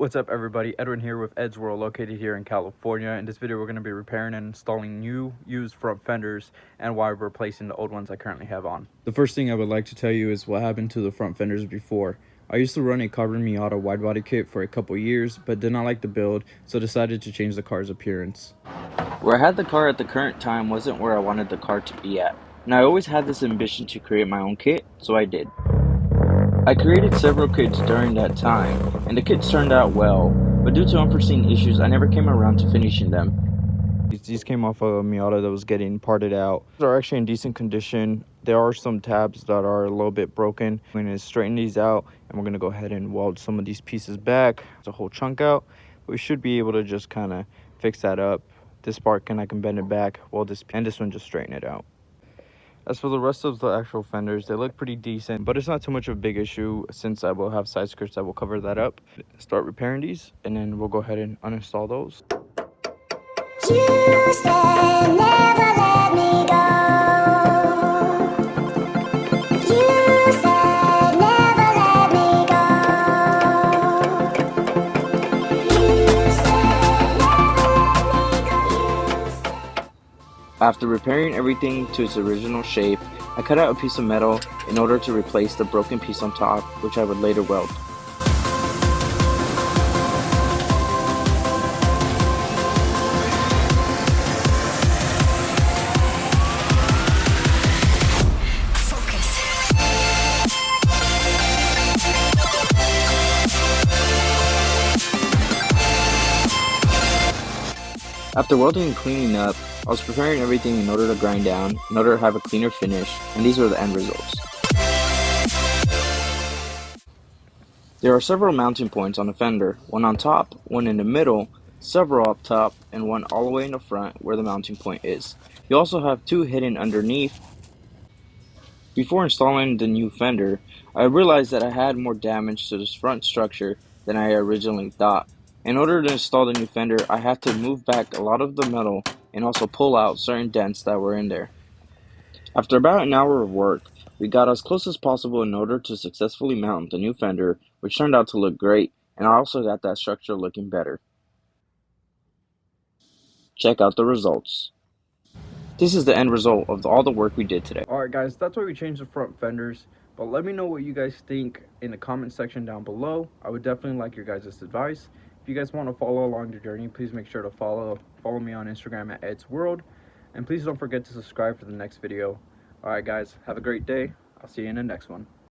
What's up everybody, Edwin here with Ed's World, located here in California. In this video we're going to be repairing and installing new used front fenders and why we're replacing the old ones I currently have on. The first thing I would like to tell you is what happened to the front fenders before. I used to run a carbon Miata wide body kit for a couple years, but did not like the build, so decided to change the car's appearance. Where I had the car at the current time wasn't where I wanted the car to be at, and I always had this ambition to create my own kit, so I did. I created several kits during that time, and the kits turned out well, but due to unforeseen issues I never came around to finishing them. These came off of a Miata that was getting parted out. They're actually in decent condition. There are some tabs that are a little bit broken. I'm going to straighten these out, and we're going to go ahead and weld some of these pieces back. There's a whole chunk out. We should be able to just kind of fix that up. This part I can bend it back, weld this, and this one just straighten it out. As for the rest of the actual fenders, they look pretty decent, but it's not too much of a big issue since I will have side skirts that will cover that up. Start repairing these, and then we'll go ahead and uninstall those. You said never let me go. You said never let me go. You said never let me go. After repairing everything to its original shape, I cut out a piece of metal in order to replace the broken piece on top, which I would later weld. After welding and cleaning up, I was preparing everything in order to grind down, in order to have a cleaner finish, and these were the end results. There are several mounting points on the fender, one on top, one in the middle, several up top, and one all the way in the front where the mounting point is. You also have two hidden underneath. Before installing the new fender, I realized that I had more damage to this front structure than I originally thought. In order to install the new fender, I had to move back a lot of the metal and also pull out certain dents that were in there. After about an hour of work, we got as close as possible in order to successfully mount the new fender, which turned out to look great, and I also got that structure looking better. Check out the results. This is the end result of all the work we did today. Alright guys, that's why we changed the front fenders, but let me know what you guys think in the comment section down below. I would definitely like your guys' advice. If you guys want to follow along the journey, please make sure to follow me on Instagram at Ed's World, and please don't forget to subscribe for the next video. Alright guys, have a great day. I'll see you in the next one.